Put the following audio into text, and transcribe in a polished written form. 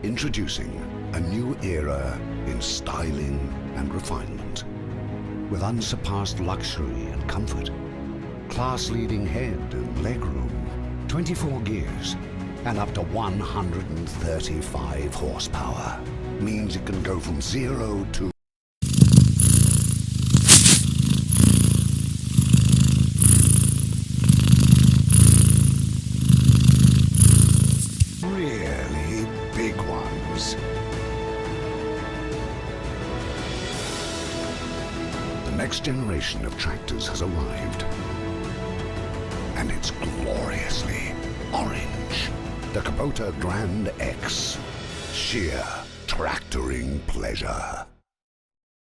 Introducing a new era in styling and refinement. With unsurpassed luxury and comfort, class-leading head and legroom, 24 gears, and up to 135 horsepower. Means it can go from 0 to really big ones. The next generation of tractors has arrived. And it's gloriously orange. The Kubota Grand X. Sheer tractoring pleasure.